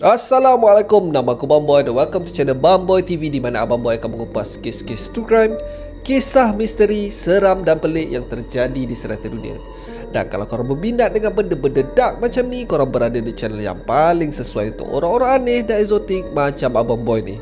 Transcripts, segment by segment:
Assalamualaikum, nama aku Bamboy dan welcome to channel Bamboy TV, di mana Abang Boy akan mengupas kes-kes true crime, kisah misteri, seram dan pelik yang terjadi di serata dunia. Dan kalau korang berminat dengan benda-benda dark macam ni, korang berada di channel yang paling sesuai untuk orang-orang aneh dan eksotik macam Abang Boy ni.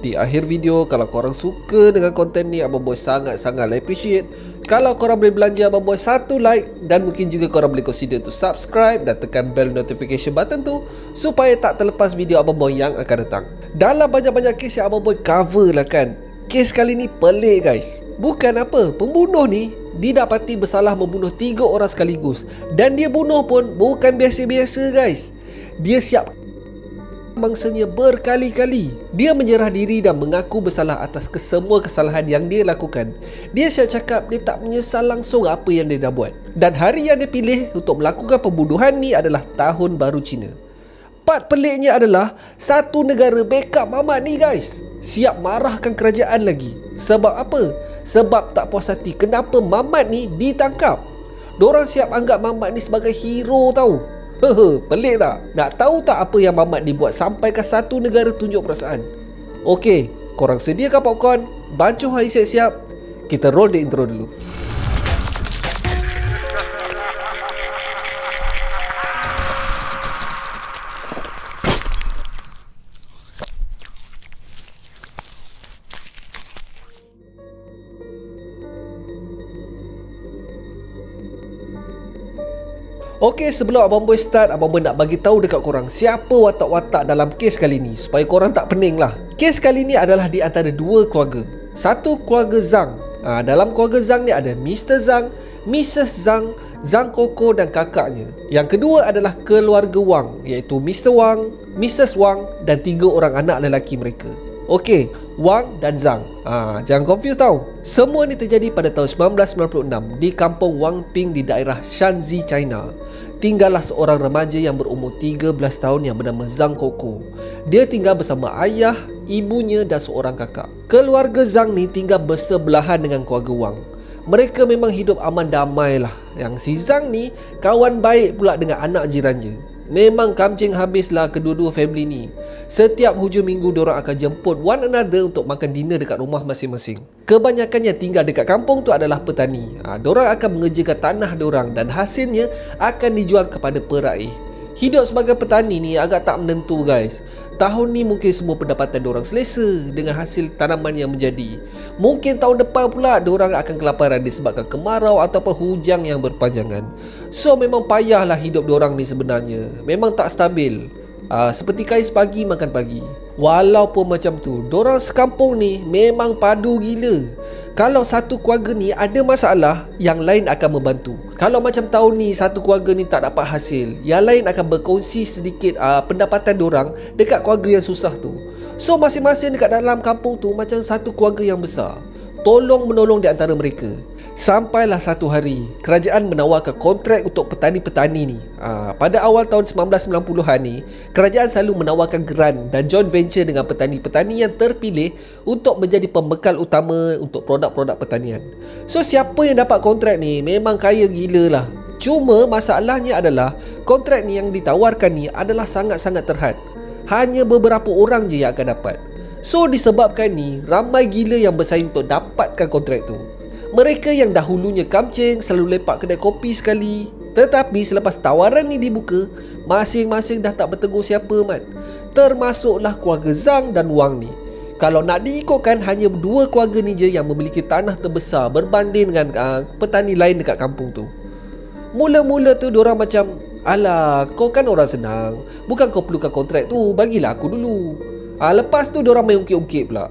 Di akhir video, kalau korang suka dengan konten ni, Abang Boy sangat-sangat appreciate kalau korang boleh belanja Abang Boy satu like, dan mungkin juga korang boleh consider to subscribe dan tekan bell notification button tu supaya tak terlepas video Abang Boy yang akan datang. Dalam banyak-banyak kes yang Abang Boy cover lah kan, kes kali ni pelik guys. Bukan apa, pembunuh ni didapati bersalah membunuh 3 orang sekaligus, dan dia bunuh pun bukan biasa-biasa guys. Dia siap mangsanya berkali-kali. Dia menyerah diri dan mengaku bersalah atas kesemua kesalahan yang dia lakukan. Dia siap cakap dia tak menyesal langsung apa yang dia dah buat. Dan hari yang dia pilih untuk melakukan pembunuhan ni adalah Tahun Baru Cina. Part peliknya adalah satu negara backup Mamat ni guys, siap marahkan kerajaan lagi. Sebab apa? Sebab tak puas hati kenapa Mamat ni ditangkap. Diorang siap anggap Mamat ni sebagai hero tau. Pelik tak? Nak tahu tak apa yang Mamat dibuat sampai ke satu negara tunjuk perasaan? Okey, korang sediakan popcorn, bancuh hai siap-siap. Kita roll the intro dulu. Okey, sebelum Abang Boy start, Abang Boy nak bagi tahu dekat korang siapa watak-watak dalam kes kali ni supaya korang tak pening lah. Kes kali ni adalah di antara dua keluarga. Satu keluarga Zhang. Dalam keluarga Zhang ni ada Mr. Zhang, Mrs. Zhang, Zhang Koko dan kakaknya. Yang kedua adalah keluarga Wang, iaitu Mr. Wang, Mrs. Wang dan 3 orang anak lelaki mereka. Okey, Wang dan Zhang. Jangan confuse tau. Semua ni terjadi pada tahun 1996 di kampung Wangping di daerah Shanxi, China. Tinggallah seorang remaja yang berumur 13 tahun yang bernama Zhang Koko. Dia tinggal bersama ayah, ibunya dan seorang kakak. Keluarga Zhang ni tinggal bersebelahan dengan keluarga Wang. Mereka memang hidup aman damai lah. Yang si Zhang ni kawan baik pula dengan anak jirannya. Memang kamcing habislah kedua-dua family ni. Setiap hujung minggu diorang akan jemput one another untuk makan dinner dekat rumah masing-masing. Kebanyakan yang tinggal dekat kampung tu adalah petani. Diorang akan mengerjakan tanah diorang dan hasilnya akan dijual kepada peraih. Hidup sebagai petani ni agak tak menentu guys. Tahun ni mungkin semua pendapatan diorang selesa dengan hasil tanaman yang menjadi. Mungkin tahun depan pula diorang akan kelaparan disebabkan kemarau ataupun hujang yang berpanjangan. So memang payahlah hidup diorang ni sebenarnya. Memang tak stabil. Seperti kais pagi makan pagi. Walaupun macam tu, diorang sekampung ni memang padu gila. Kalau satu keluarga ni ada masalah, yang lain akan membantu. Kalau macam tahun ni satu keluarga ni tak dapat hasil, yang lain akan berkongsi sedikit pendapatan diorang dekat keluarga yang susah tu. So masing-masing dekat dalam kampung tu macam satu keluarga yang besar, tolong menolong di antara mereka. Sampailah satu hari kerajaan menawarkan kontrak untuk petani-petani ni. Pada awal tahun 1990-an ni, kerajaan selalu menawarkan grant dan joint venture dengan petani-petani yang terpilih untuk menjadi pembekal utama untuk produk-produk pertanian. So siapa yang dapat kontrak ni memang kaya gila lah. Cuma masalahnya adalah kontrak ni yang ditawarkan ni adalah sangat-sangat terhad. Hanya beberapa orang je yang akan dapat. So disebabkan ni, ramai gila yang bersaing untuk dapatkan kontrak tu. Mereka yang dahulunya kamcing selalu lepak kedai kopi sekali. Tetapi selepas tawaran ni dibuka, masing-masing dah tak bertegur siapa mat. Termasuklah keluarga Zhang dan Wang ni. Kalau nak diikutkan, hanya 2 keluarga ni je yang memiliki tanah terbesar berbanding dengan petani lain dekat kampung tu. Mula-mula tu diorang macam, alah, kau kan orang senang, bukan kau perlukan kontrak tu, bagilah aku dulu. Lepas tu diorang main ungkit-ungkit pula.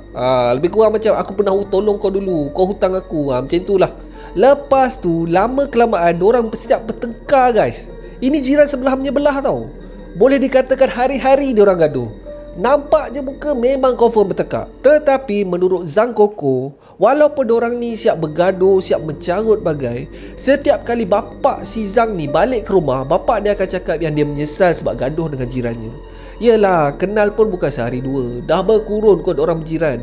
Lebih kurang macam, aku pernah tolong kau dulu, kau hutang aku. Macam tu lah. Lepas tu lama kelamaan diorang bersiap bertengkar guys. Ini jiran sebelah menyebelah tau. Boleh dikatakan hari-hari diorang gaduh. Nampak je muka memang confirm bertekak. Tetapi menurut Zhang Koko, walaupun diorang ni siap bergaduh, siap mencarut bagai, setiap kali bapak si Zhang ni balik ke rumah, bapak dia akan cakap yang dia menyesal sebab gaduh dengan jirannya. Yelah, kenal pun bukan sehari dua, dah berkurun kot orang berjiran.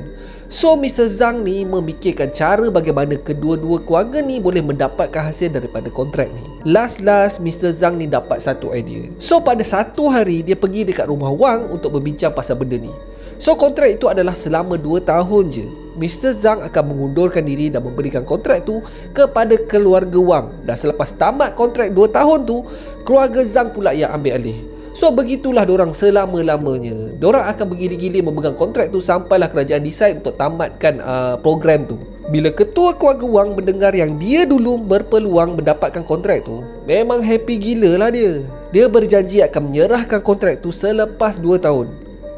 So Mr. Zhang ni memikirkan cara bagaimana kedua-dua keluarga ni boleh mendapatkan hasil daripada kontrak ni. Last Mr. Zhang ni dapat satu idea. So pada satu hari dia pergi dekat rumah Wang untuk berbincang pasal benda ni. So kontrak itu adalah selama 2 tahun je. Mr. Zhang akan mengundurkan diri dan memberikan kontrak tu kepada keluarga Wang. Dan selepas tamat kontrak 2 tahun tu, keluarga Zhang pula yang ambil alih. So begitulah dorang selama-lamanya. Dorang akan bergili-gili memegang kontrak tu sampailah kerajaan decide untuk tamatkan program tu. Bila ketua keluarga Wang mendengar yang dia dulu berpeluang mendapatkan kontrak tu, memang happy gila lah dia. Dia berjanji akan menyerahkan kontrak tu selepas 2 tahun.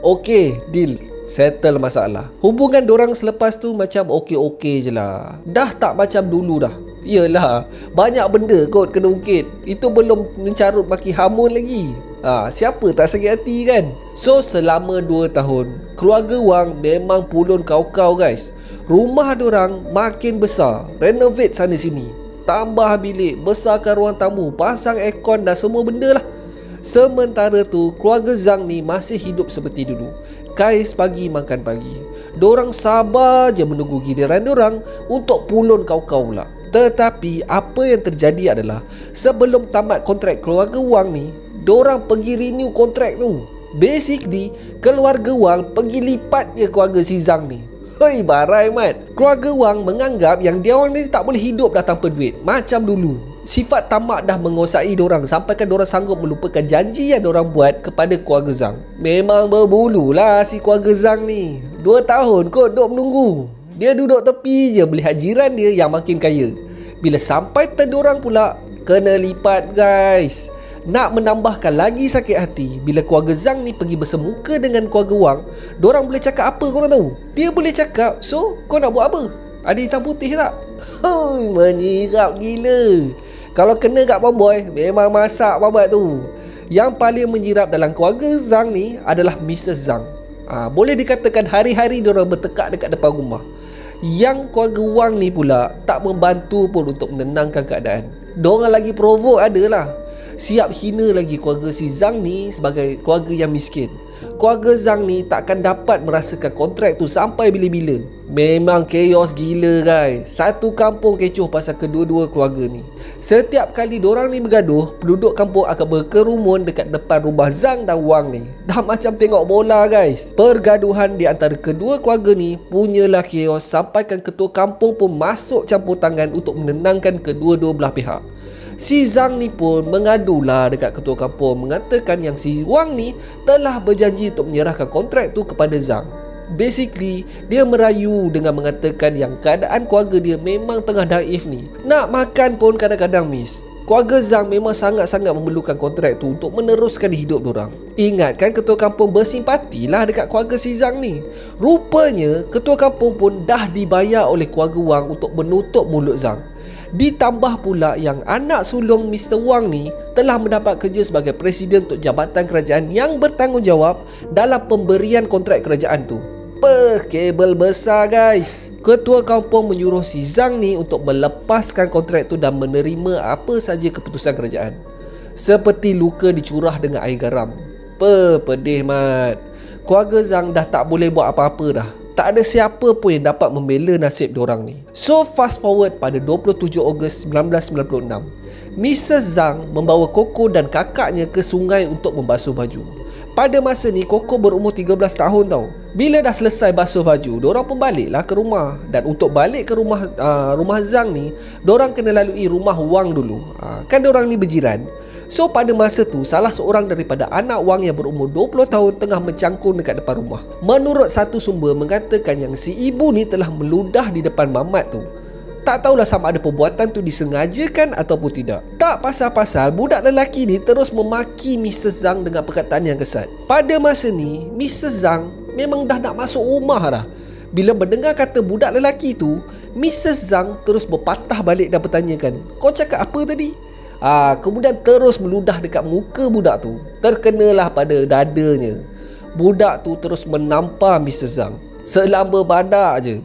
Okey, deal. Settle masalah. Hubungan dorang selepas tu macam okey-okey je lah. Dah tak macam dulu dah. Yelah, banyak benda kot kena ungkit. Itu belum mencarut maki hamun lagi. Siapa tak sakit hati kan? So selama 2 tahun, keluarga Wang memang pulun kau-kau guys. Rumah dorang makin besar, renovate sana sini, tambah bilik, besarkan ruang tamu, pasang aircon dan semua benda lah. Sementara tu keluarga Zhang ni masih hidup seperti dulu. Kais pagi makan pagi. Dorang sabar je menunggu giliran dorang untuk pulun kau-kau pula. Tetapi apa yang terjadi adalah sebelum tamat kontrak keluarga Wang ni, dorang pergi renew kontrak tu. Basically, keluarga Wang pergi lipat je keluarga si Zhang ni. Hei barai mat. Keluarga Wang menganggap yang dia orang ni tak boleh hidup dah tanpa duit macam dulu. Sifat tamak dah menguasai dorang sampaikan dorang sanggup melupakan janji yang dorang buat kepada keluarga Zhang. Memang berbulu lah si keluarga Zhang ni. 2 tahun kot duduk menunggu. Dia duduk tepi je melihat jiran dia yang makin kaya. Bila sampai turn dorang pula, kena lipat guys. Nak menambahkan lagi sakit hati, bila keluarga Zhang ni pergi bersemuka dengan keluarga Wang, dorang boleh cakap apa korang tahu? Dia boleh cakap, so kau nak buat apa? Ada hitam putih tak? Hui, menyirap gila. Kalau kena kat Bomboy, memang masak babat tu. Yang paling menyirap dalam keluarga Zhang ni adalah Mrs. Zhang. Boleh dikatakan hari-hari diorang bertekak dekat depan rumah. Yang keluarga Wang ni pula tak membantu pun untuk menenangkan keadaan. Diorang lagi provok adalah siap hina lagi keluarga si Zhang ni sebagai keluarga yang miskin. Keluarga Zhang ni takkan dapat merasakan kontrak tu sampai bila-bila. Memang chaos gila guys. Satu kampung kecoh pasal kedua-dua keluarga ni. Setiap kali dorang ni bergaduh, penduduk kampung akan berkerumun dekat depan rumah Zhang dan Wang ni. Dah macam tengok bola guys. Pergaduhan di antara kedua keluarga ni punyalah chaos sampaikan ketua kampung pun masuk campur tangan untuk menenangkan kedua-dua belah pihak. Si Zhang ni pun mengadulah dekat ketua kampung mengatakan yang si Wang ni telah berjanji untuk menyerahkan kontrak tu kepada Zhang. Basically, dia merayu dengan mengatakan yang keadaan keluarga dia memang tengah daif ni. Nak makan pun kadang-kadang miss. Keluarga Zhang memang sangat-sangat memerlukan kontrak tu untuk meneruskan hidup dorang. Ingatkan ketua kampung bersimpatilah dekat keluarga si Zhang ni. Rupanya, ketua kampung pun dah dibayar oleh keluarga Wang untuk menutup mulut Zhang. Ditambah pula yang anak sulung Mr. Wang ni telah mendapat kerja sebagai presiden untuk jabatan kerajaan yang bertanggungjawab dalam pemberian kontrak kerajaan tu. Kabel besar guys. Ketua kampung menyuruh si Zhang ni untuk melepaskan kontrak tu dan menerima apa saja keputusan kerajaan. Seperti luka dicurah dengan air garam. Pedih mat. Keluarga Zhang dah tak boleh buat apa-apa dah. Tak ada siapa pun yang dapat membela nasib diorang ni. So fast forward pada 27 Ogos 1996, Mrs. Zhang membawa Coco dan kakaknya ke sungai untuk membasuh baju. Pada masa ni Coco berumur 13 tahun tau. Bila dah selesai basuh baju, diorang pun baliklah ke rumah. Dan untuk balik ke rumah Zhang ni, diorang kena lalui rumah Wang dulu. Kan diorang ni berjiran. So pada masa tu, salah seorang daripada anak Wang yang berumur 20 tahun tengah mencangkung dekat depan rumah. Menurut satu sumber mengatakan yang si ibu ni telah meludah di depan mamat tu. Tak tahulah sama ada perbuatan tu disengajakan ataupun tidak. Tak pasal-pasal budak lelaki ni terus memaki Mrs. Zhang dengan perkataan yang kesat. Pada masa ni, Mrs. Zhang memang dah nak masuk rumah dah. Bila mendengar kata budak lelaki tu, Mrs. Zhang terus berpatah balik dan bertanyakan, kau cakap apa tadi? Kemudian terus meludah dekat muka budak tu. Terkenalah pada dadanya. Budak tu terus menampar Mrs. Zhang selamba badak je.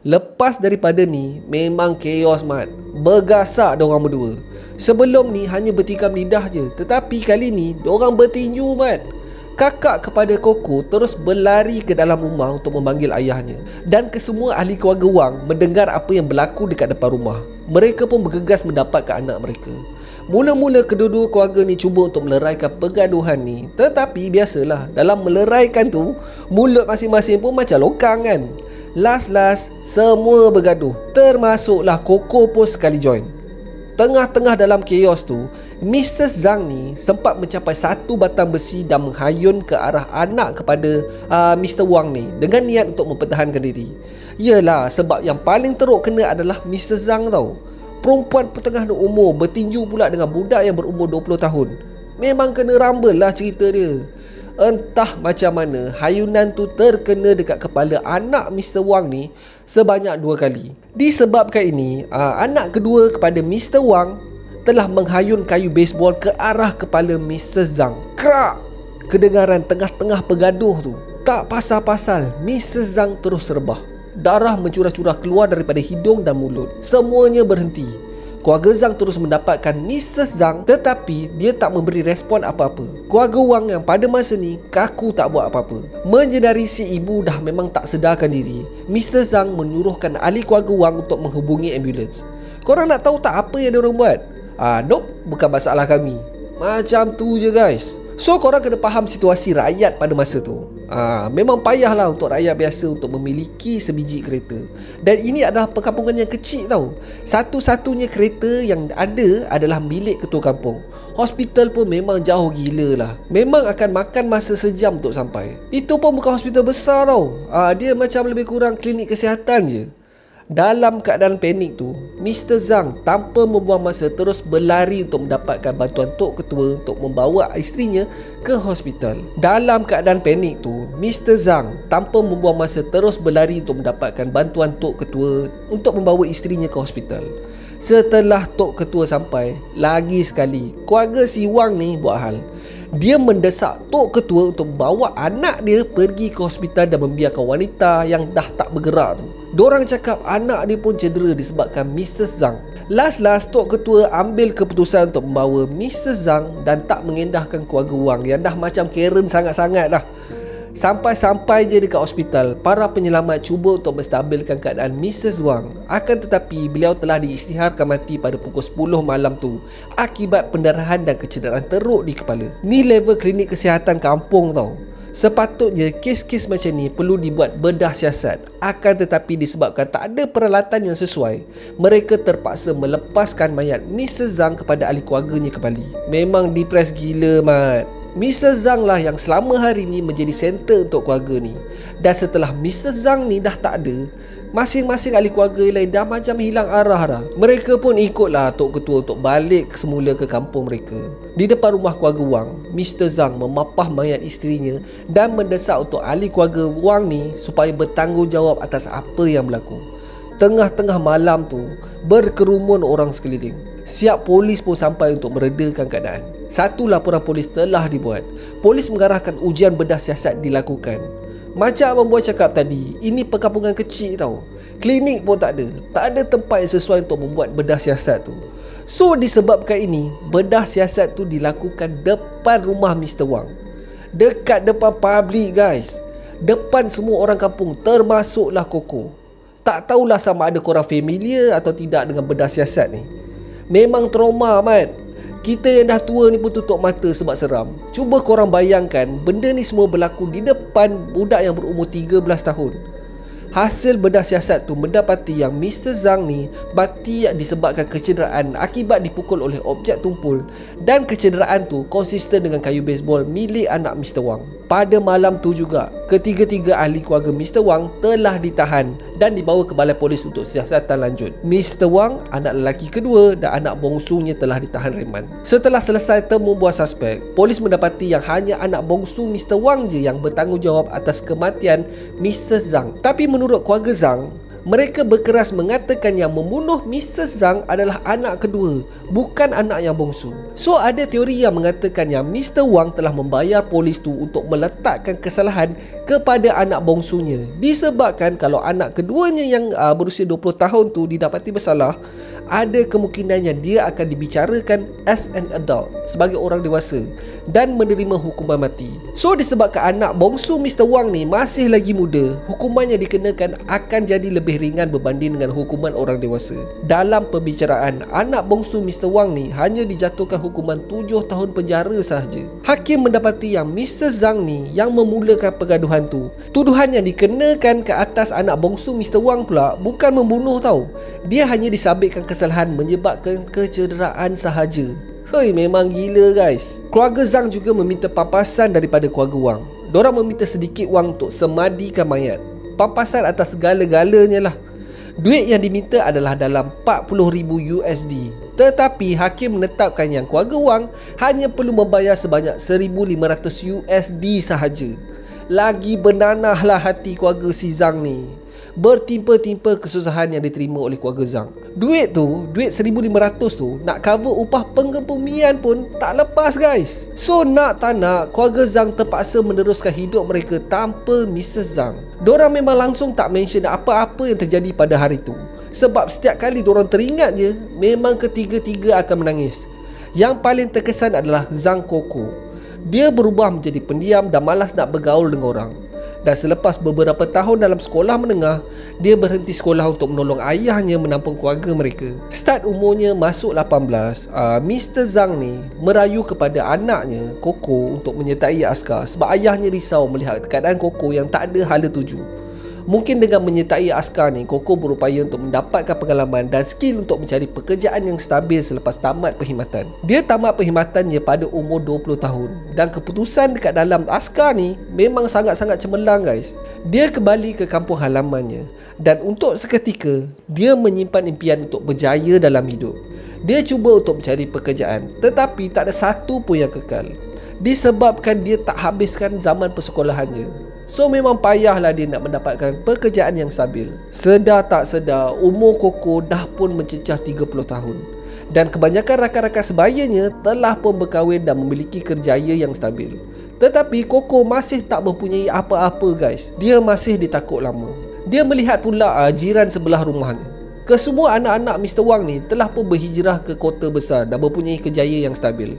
Lepas daripada ni, memang chaos mat. Bergasak diorang berdua. Sebelum ni hanya bertikam lidah je, tetapi kali ni diorang bertinju mat. Kakak kepada Koko terus berlari ke dalam rumah untuk memanggil ayahnya. Dan kesemua ahli keluarga Wang mendengar apa yang berlaku dekat depan rumah. Mereka pun bergegas mendapatkan anak mereka. Mula-mula kedua-dua keluarga ni cuba untuk meleraikan pergaduhan ni. Tetapi biasalah, dalam meleraikan tu, mulut masing-masing pun macam lokang kan. Last semua bergaduh. Termasuklah Koko pun sekali join. Tengah-tengah dalam chaos tu, Mrs. Zhang ni sempat mencapai satu batang besi dan menghayun ke arah anak kepada Mr. Wang ni dengan niat untuk mempertahankan diri. Yelah, sebab yang paling teruk kena adalah Mrs. Zhang tau. Perempuan petengah umur bertinju pula dengan budak yang berumur 20 tahun. Memang kena rambel lah cerita dia. Entah macam mana hayunan tu terkena dekat kepala anak Mr. Wang ni sebanyak 2 kali. Disebabkan ini, anak kedua kepada Mr. Wang telah menghayun kayu baseball ke arah kepala Mrs. Zhang. Krak! Kedengaran tengah-tengah bergaduh tu. Tak pasal-pasal, Mrs. Zhang terus rebah. Darah mencurah-curah keluar daripada hidung dan mulut. Semuanya berhenti. Keluarga Zhang terus mendapatkan Mrs. Zhang, tetapi dia tak memberi respon apa-apa. Keluarga Wang yang pada masa ni kaku tak buat apa-apa. Menyedari si ibu dah memang tak sedarkan diri, Mr. Zhang menyuruhkan ahli keluarga Wang untuk menghubungi ambulans. Korang nak tahu tak apa yang diorang buat? Nope, bukan masalah kami. Macam tu je guys. So korang kena faham situasi rakyat pada masa tu. Memang payahlah untuk rakyat biasa untuk memiliki sebiji kereta. Dan ini adalah perkampungan yang kecil tau. Satu-satunya kereta yang ada adalah milik ketua kampung. Hospital pun memang jauh gila lah. Memang akan makan masa sejam untuk sampai. Itu pun bukan hospital besar tau. Dia macam lebih kurang klinik kesihatan je. Dalam keadaan panik tu, Mr. Zhang tanpa membuang masa terus berlari untuk mendapatkan bantuan Tok Ketua untuk membawa isterinya ke hospital. Dalam keadaan panik tu, Mr. Zhang tanpa membuang masa terus berlari untuk mendapatkan bantuan Tok Ketua untuk membawa isterinya ke hospital. Setelah Tok Ketua sampai, lagi sekali keluarga si Wang ni buat hal. Dia mendesak Tok Ketua untuk bawa anak dia pergi ke hospital dan membiarkan wanita yang dah tak bergerak tu. Diorang cakap anak dia pun cedera disebabkan Mrs. Zhang. Last Tok Ketua ambil keputusan untuk membawa Mrs. Zhang dan tak mengendahkan keluarga Wang yang dah macam Karen sangat-sangat dah. Sampai-sampai je dekat hospital, para penyelamat cuba untuk menstabilkan keadaan Mrs. Wang. Akan tetapi beliau telah diisytiharkan mati pada pukul 10 malam tu akibat pendarahan dan kecederaan teruk di kepala. Ni level klinik kesihatan kampung tau. Sepatutnya kes-kes macam ni perlu dibuat bedah siasat. Akan tetapi disebabkan tak ada peralatan yang sesuai, mereka terpaksa melepaskan mayat Mrs. Zhang kepada ahli keluarganya kembali. Memang depres gila mat. Mrs. Zhang lah yang selama hari ni menjadi center untuk keluarga ni. Dan setelah Mrs. Zhang ni dah tak ada, masing-masing ahli keluarga lain dah macam hilang arah dah. Mereka pun ikutlah Tok Ketua untuk balik semula ke kampung mereka. Di depan rumah keluarga Wang, Mr. Zhang memapah mayat isterinya dan mendesak untuk ahli keluarga Wang ni supaya bertanggungjawab atas apa yang berlaku. Tengah-tengah malam tu, berkerumun orang sekeliling. Siap polis pun sampai untuk meredakan keadaan. Satu laporan polis telah dibuat. Polis mengarahkan ujian bedah siasat dilakukan. Macam Abang Boy cakap tadi, ini perkampungan kecil tau. Klinik pun tak ada. Tak ada tempat yang sesuai untuk membuat bedah siasat tu. So disebabkan ini, bedah siasat tu dilakukan depan rumah Mr. Wang. Dekat depan public guys. Depan semua orang kampung, termasuklah Koko. Tak tahulah sama ada korang familiar atau tidak dengan bedah siasat ni. Memang trauma mat. Kita yang dah tua ni pun tutup mata sebab seram. Cuba korang bayangkan benda ni semua berlaku di depan budak yang berumur 13 tahun. Hasil bedah siasat tu mendapati yang Mr. Zhang ni mati disebabkan kecederaan akibat dipukul oleh objek tumpul, dan kecederaan tu konsisten dengan kayu baseball milik anak Mr. Wang. Pada malam tu juga, ketiga-tiga ahli keluarga Mr. Wang telah ditahan dan dibawa ke balai polis untuk siasatan lanjut. Mr. Wang, anak lelaki kedua dan anak bongsunya telah ditahan reman. Setelah selesai temu buah suspek, polis mendapati yang hanya anak bongsu Mr. Wang je yang bertanggungjawab atas kematian Mrs. Zhang. Tapi menurut keluarga Zhang, mereka berkeras mengatakan yang membunuh Mrs. Zhang adalah anak kedua, bukan anak yang bongsu. So ada teori yang mengatakan yang Mr. Wang telah membayar polis tu untuk meletakkan kesalahan kepada anak bongsunya. Disebabkan kalau anak keduanya yang berusia 20 tahun tu didapati bersalah, ada kemungkinannya dia akan dibicarakan as an adult, sebagai orang dewasa, dan menerima hukuman mati. So disebabkan anak bongsu Mr. Wang ni masih lagi muda, hukuman yang dikenakan akan jadi lebih ringan berbanding dengan hukuman orang dewasa. Dalam pembicaraan, anak bongsu Mr. Wang ni hanya dijatuhkan hukuman 7 tahun penjara sahaja. Hakim mendapati yang Mr. Zhang ni yang memulakan pergaduhan tu. Tuduhan yang dikenakan ke atas anak bongsu Mr. Wang pula bukan membunuh tau. Dia hanya disabitkan kesalahan menyebabkan kecederaan sahaja. Hei, memang gila guys. Keluarga Zhang juga meminta pampasan daripada keluarga Wang. Diorang meminta sedikit wang untuk semadikan mayat. Pampasan atas segala-galanya lah. Duit yang diminta adalah dalam 40,000 USD. Tetapi hakim menetapkan yang keluarga Wang hanya perlu membayar sebanyak 1,500 USD sahaja. Lagi bernanahlah hati keluarga si Zhang ni. Bertimpa-timpa kesusahan yang diterima oleh keluarga Zhang. Duit 1,500 tu nak cover upah pengkebumian pun tak lepas guys. So nak tak nak, keluarga Zhang terpaksa meneruskan hidup mereka tanpa Mrs. Zhang. Diorang memang langsung tak mention apa-apa yang terjadi pada hari tu. Sebab setiap kali diorang teringat je, memang ketiga-tiga akan menangis. Yang paling terkesan adalah Zhang Koko. Dia berubah menjadi pendiam dan malas nak bergaul dengan orang. Dan selepas beberapa tahun dalam sekolah menengah, dia berhenti sekolah untuk menolong ayahnya menampung keluarga mereka. Start umurnya masuk 18, Mr. Zhang ni merayu kepada anaknya Koko untuk menyertai askar sebab ayahnya risau melihat keadaan Koko yang tak ada hala tuju. Mungkin dengan menyertai askar ni, Koko berupaya untuk mendapatkan pengalaman dan skill untuk mencari pekerjaan yang stabil selepas tamat perkhidmatan. Dia tamat perkhidmatannya pada umur 20 tahun. Dan keputusan dekat dalam askar ni memang sangat-sangat cemerlang guys. Dia kembali ke kampung halamannya. Dan untuk seketika, dia menyimpan impian untuk berjaya dalam hidup. Dia cuba untuk mencari pekerjaan, tetapi tak ada satu pun yang kekal. Disebabkan dia tak habiskan zaman persekolahannya. So memang payahlah dia nak mendapatkan pekerjaan yang stabil. Sedar tak sedar, umur Koko dah pun mencecah 30 tahun. Dan kebanyakan rakan-rakan sebayanya telah pun berkahwin dan memiliki kerjaya yang stabil. Tetapi Koko masih tak mempunyai apa-apa guys. Dia masih ditakut lama. Dia melihat pula jiran sebelah rumahnya. Kesemua anak-anak Mr. Wang ni telah pun berhijrah ke kota besar dan mempunyai kerjaya yang stabil.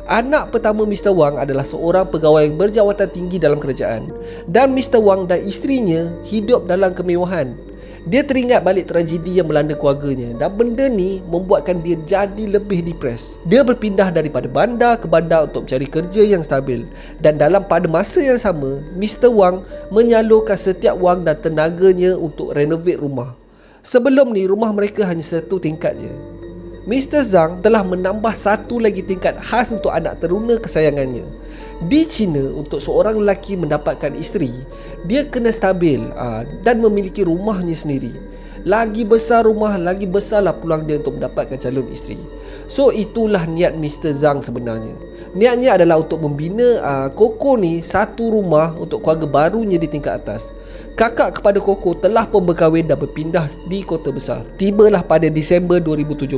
Anak pertama Mr. Wang adalah seorang pegawai berjawatan tinggi dalam kerajaan. Dan Mr. Wang dan isterinya hidup dalam kemewahan. Dia teringat balik tragedi yang melanda keluarganya dan benda ni membuatkan dia jadi lebih depres. Dia berpindah daripada bandar ke bandar untuk mencari kerja yang stabil. Dan pada masa yang sama, Mr. Wang menyalurkan setiap wang dan tenaganya untuk renovate rumah. Sebelum ni rumah mereka hanya satu tingkat je. Mr. Zhang telah menambah satu lagi tingkat khas untuk anak teruna kesayangannya. Di China, untuk seorang lelaki mendapatkan isteri, dia kena stabil dan memiliki rumahnya sendiri. Lagi besar rumah, lagi besarlah peluang dia untuk mendapatkan calon isteri. So itulah niat Mr. Zhang sebenarnya. Niatnya adalah untuk membina Koko ni satu rumah untuk keluarga barunya di tingkat atas. Kakak kepada Koko telah pun berkahwin dan berpindah di kota besar. Tibalah pada Disember 2017,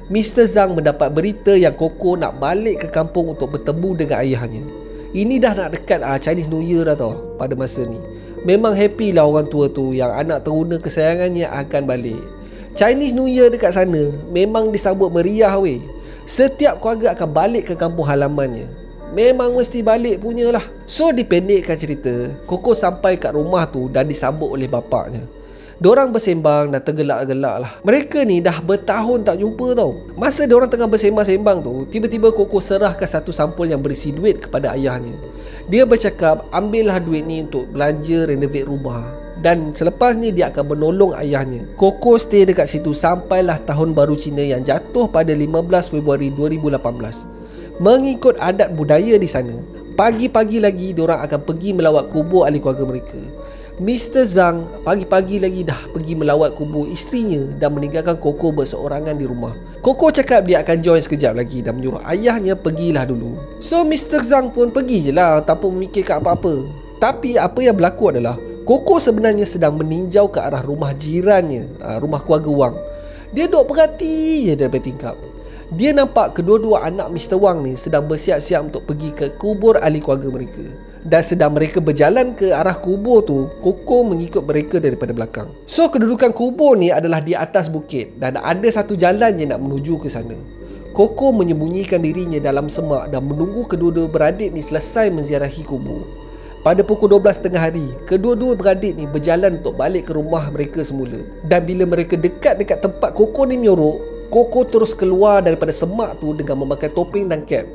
Mr. Zhang mendapat berita yang Koko nak balik ke kampung untuk bertemu dengan ayahnya. Ini dah nak dekat Chinese New Year dah tau pada masa ni. Memang happy lah orang tua tu yang anak teruna kesayangannya akan balik. Chinese New Year dekat sana memang disambut meriah weh. Setiap keluarga akan balik ke kampung halamannya. Memang mesti balik punya lah. So dipendekkan cerita, Koko sampai kat rumah tu dan disambut oleh bapaknya. Diorang bersembang dan tergelak-gelak lah. Mereka ni dah bertahun tak jumpa tau. Masa diorang tengah bersembang-sembang tu, tiba-tiba Koko serahkan satu sampul yang berisi duit kepada ayahnya. Dia bercakap, ambillah duit ni untuk belanja renovate rumah. Dan selepas ni dia akan menolong ayahnya. Koko stay dekat situ sampailah tahun baru Cina yang jatuh pada 15 Februari 2018. Mengikut adat budaya di sana, pagi-pagi lagi diorang akan pergi melawat kubur ahli keluarga mereka. Mr. Zhang pagi-pagi lagi dah pergi melawat kubur isterinya dan meninggalkan Koko berseorangan di rumah. Koko cakap dia akan join sekejap lagi dan menyuruh ayahnya pergilah dulu. So Mr. Zhang pun pergi je lah tanpa memikirkan apa-apa. Tapi apa yang berlaku adalah Koko sebenarnya sedang meninjau ke arah rumah jirannya, rumah keluarga Wang. Dia duk perhati je daripada tingkap. Dia nampak kedua-dua anak Mr. Wang ni sedang bersiap-siap untuk pergi ke kubur ahli keluarga mereka. Dan sedang mereka berjalan ke arah kubur tu, Koko mengikut mereka daripada belakang. So kedudukan kubur ni adalah di atas bukit dan ada satu jalan je nak menuju ke sana. Koko menyembunyikan dirinya dalam semak dan menunggu kedua-dua beradik ni selesai menziarahi kubur. Pada pukul 12 tengah hari, kedua-dua beradik ni berjalan untuk balik ke rumah mereka semula. Dan bila mereka dekat tempat Koko ni menyorok, Koko terus keluar daripada semak tu dengan memakai topeng dan cap,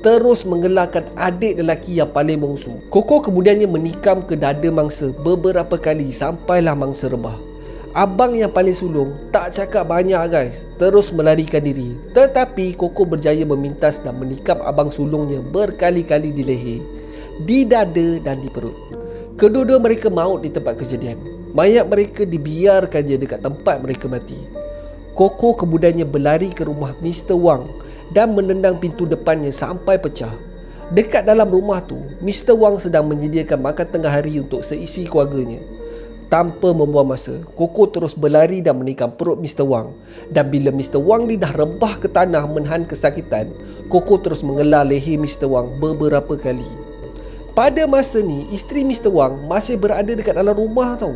terus menggelarkan adik lelaki yang paling bongsu. Koko kemudiannya menikam ke dada mangsa beberapa kali sampailah mangsa rebah. Abang yang paling sulung tak cakap banyak guys, terus melarikan diri. Tetapi Koko berjaya memintas dan menikam abang sulungnya berkali-kali di leher, di dada dan di perut. Kedua-dua mereka maut di tempat kejadian. Mayat mereka dibiarkan je dekat tempat mereka mati. Koko kemudiannya berlari ke rumah Mr. Wang dan menendang pintu depannya sampai pecah. Dekat dalam rumah tu, Mr. Wang sedang menyediakan makan tengah hari untuk seisi keluarganya. Tanpa membuang masa, Koko terus berlari dan menikam perut Mr. Wang. Dan bila Mr. Wang ni dah rebah ke tanah menahan kesakitan, Koko terus mengelar leher Mr. Wang beberapa kali. Pada masa ni, isteri Mr. Wang masih berada dekat dalam rumah tau.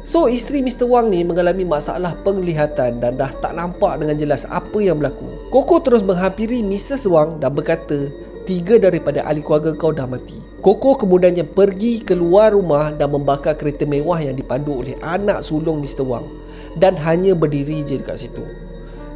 So, isteri Mr. Wang ni mengalami masalah penglihatan dan dah tak nampak dengan jelas apa yang berlaku. Koko terus menghampiri Mrs. Wang dan berkata, 3 daripada ahli keluarga kau dah mati. Koko kemudiannya pergi keluar rumah dan membakar kereta mewah yang dipandu oleh anak sulung Mr. Wang dan hanya berdiri je dekat situ.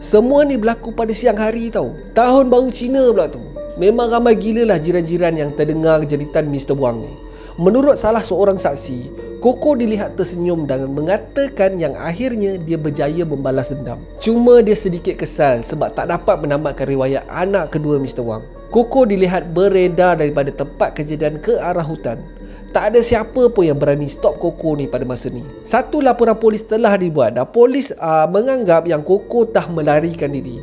Semua ni berlaku pada siang hari tau. Tahun baru Cina pula tu. Memang ramai gila lah jiran-jiran yang terdengar jeritan Mr. Wang ni. Menurut salah seorang saksi, Koko dilihat tersenyum dan mengatakan yang akhirnya dia berjaya membalas dendam. Cuma dia sedikit kesal sebab tak dapat menamatkan riwayat anak kedua Mr. Wang. Koko dilihat beredar daripada tempat kejadian ke arah hutan. Tak ada siapa pun yang berani stop Koko ni pada masa ni. Satu laporan polis telah dibuat dan polis menganggap yang Koko dah melarikan diri.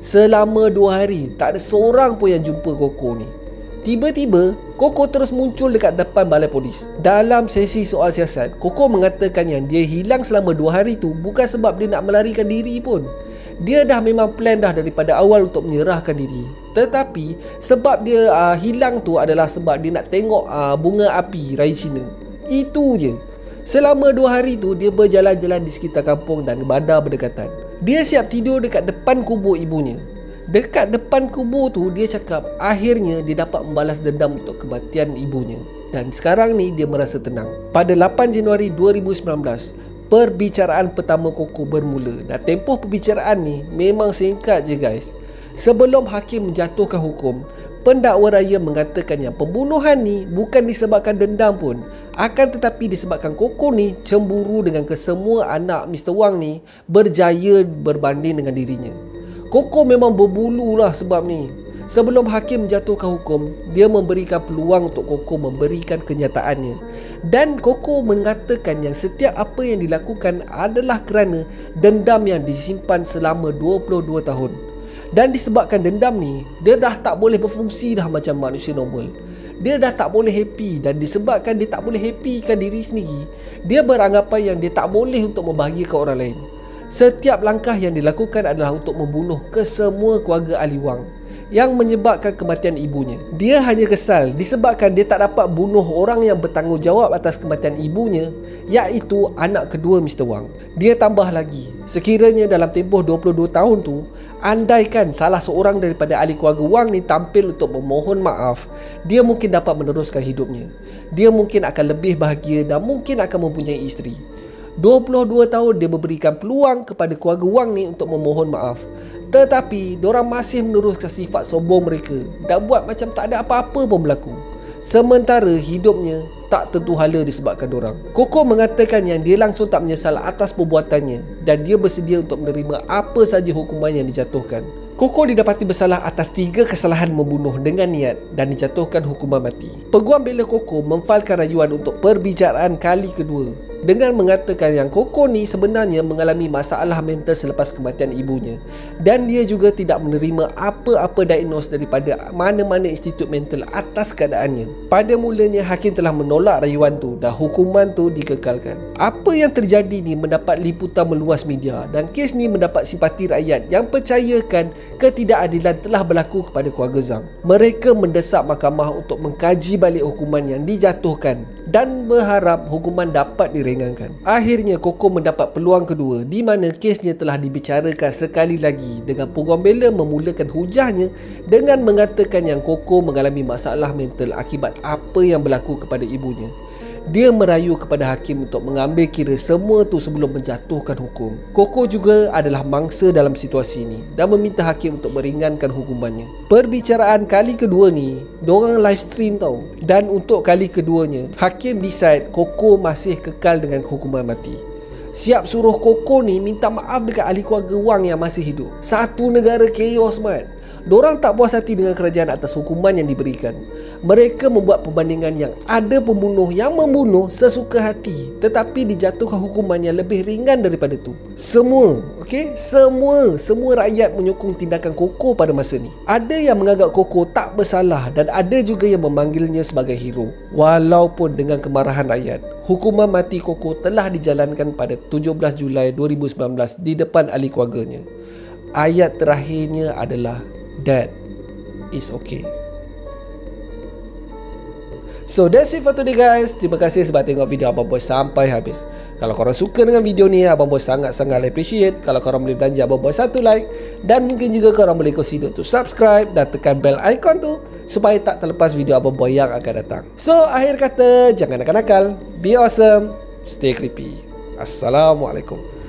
Selama 2 hari, tak ada seorang pun yang jumpa Koko ni. Tiba-tiba, Koko terus muncul dekat depan balai polis. Dalam sesi soal siasat, Koko mengatakan yang dia hilang selama 2 hari tu bukan sebab dia nak melarikan diri pun. Dia dah memang plan dah daripada awal untuk menyerahkan diri. Tetapi, sebab dia hilang tu adalah sebab dia nak tengok bunga api Raya Cina. Itu je. Selama 2 hari tu, dia berjalan-jalan di sekitar kampung dan bandar berdekatan. Dia siap tidur dekat depan kubur ibunya. Dekat depan kubur tu, dia cakap akhirnya dia dapat membalas dendam untuk kematian ibunya. Dan sekarang ni dia merasa tenang. Pada 8 Januari 2019, perbicaraan pertama Koko bermula. Dan tempoh perbicaraan ni memang singkat je guys. Sebelum hakim menjatuhkan hukum, pendakwa raya mengatakan yang pembunuhan ni bukan disebabkan dendam pun, akan tetapi disebabkan Koko ni cemburu dengan kesemua anak Mr. Wang ni berjaya berbanding dengan dirinya. Koko memang berbulu lah sebab ni. Sebelum hakim menjatuhkan hukum, dia memberikan peluang untuk Koko memberikan kenyataannya. Dan Koko mengatakan yang setiap apa yang dilakukan adalah kerana dendam yang disimpan selama 22 tahun. Dan disebabkan dendam ni, dia dah tak boleh berfungsi dah macam manusia normal. Dia dah tak boleh happy, dan disebabkan dia tak boleh happykan diri sendiri, dia beranggapan yang dia tak boleh untuk membahagiakan orang lain. Setiap langkah yang dilakukan adalah untuk membunuh kesemua keluarga ahli Wang yang menyebabkan kematian ibunya. Dia hanya kesal disebabkan dia tak dapat bunuh orang yang bertanggungjawab atas kematian ibunya, iaitu anak kedua Mr. Wang. Dia tambah lagi, sekiranya dalam tempoh 22 tahun tu, andaikan salah seorang daripada ahli keluarga Wang ni tampil untuk memohon maaf, dia mungkin dapat meneruskan hidupnya. Dia mungkin akan lebih bahagia dan mungkin akan mempunyai isteri. 22 tahun dia memberikan peluang kepada keluarga Wang ni untuk memohon maaf. Tetapi diorang masih meneruskan sifat sombong mereka dan buat macam tak ada apa-apa pun berlaku. Sementara hidupnya tak tentu hala disebabkan diorang. Koko mengatakan yang dia langsung tak menyesal atas perbuatannya dan dia bersedia untuk menerima apa saja hukuman yang dijatuhkan. Koko didapati bersalah atas 3 kesalahan membunuh dengan niat dan dijatuhkan hukuman mati. Peguam bela Koko memfailkan rayuan untuk perbicaraan kali kedua. dengan mengatakan yang Koko ni sebenarnya mengalami masalah mental selepas kematian ibunya dan dia juga tidak menerima apa-apa diagnos daripada mana-mana institut mental atas keadaannya. Pada mulanya hakim telah menolak rayuan tu dan hukuman tu dikekalkan. Apa yang terjadi ni mendapat liputan meluas media dan kes ni mendapat simpati rakyat yang percayakan ketidakadilan telah berlaku kepada keluarga Zhang. Mereka mendesak mahkamah untuk mengkaji balik hukuman yang dijatuhkan dan berharap hukuman dapat diringankan. Akhirnya Koko mendapat peluang kedua di mana kesnya telah dibicarakan sekali lagi dengan peguam bela memulakan hujahnya dengan mengatakan yang Koko mengalami masalah mental akibat apa yang berlaku kepada ibunya. Dia merayu kepada hakim untuk mengambil kira semua tu sebelum menjatuhkan hukum. Koko juga adalah mangsa dalam situasi ini dan meminta hakim untuk meringankan hukumannya. Perbicaraan kali kedua ni, diorang live stream tau. Dan untuk kali keduanya, hakim decide Koko masih kekal dengan hukuman mati. Siap suruh Koko ni minta maaf dekat ahli keluarga Wang yang masih hidup. Satu negara chaos, mat. Diorang tak puas hati dengan kerajaan atas hukuman yang diberikan. Mereka membuat perbandingan yang ada pembunuh yang membunuh sesuka hati tetapi dijatuhkan hukuman yang lebih ringan daripada tu. Semua rakyat menyokong tindakan Koko pada masa ni. Ada yang menganggap Koko tak bersalah dan ada juga yang memanggilnya sebagai hero. Walaupun dengan kemarahan rakyat, hukuman mati Koko telah dijalankan pada 17 Julai 2019 di depan ahli keluarganya. Ayat terakhirnya adalah "That is okay." So that's it for today guys. Terima kasih sebab tengok video Abang Boy sampai habis. Kalau korang suka dengan video ni, Abang Boy sangat-sangat appreciate kalau korang boleh belanja Abang Boy satu like. Dan mungkin juga korang boleh consider untuk subscribe dan tekan bell icon tu supaya tak terlepas video Abang Boy yang akan datang. So akhir kata, jangan nakal-nakal, be awesome, stay creepy. Assalamualaikum.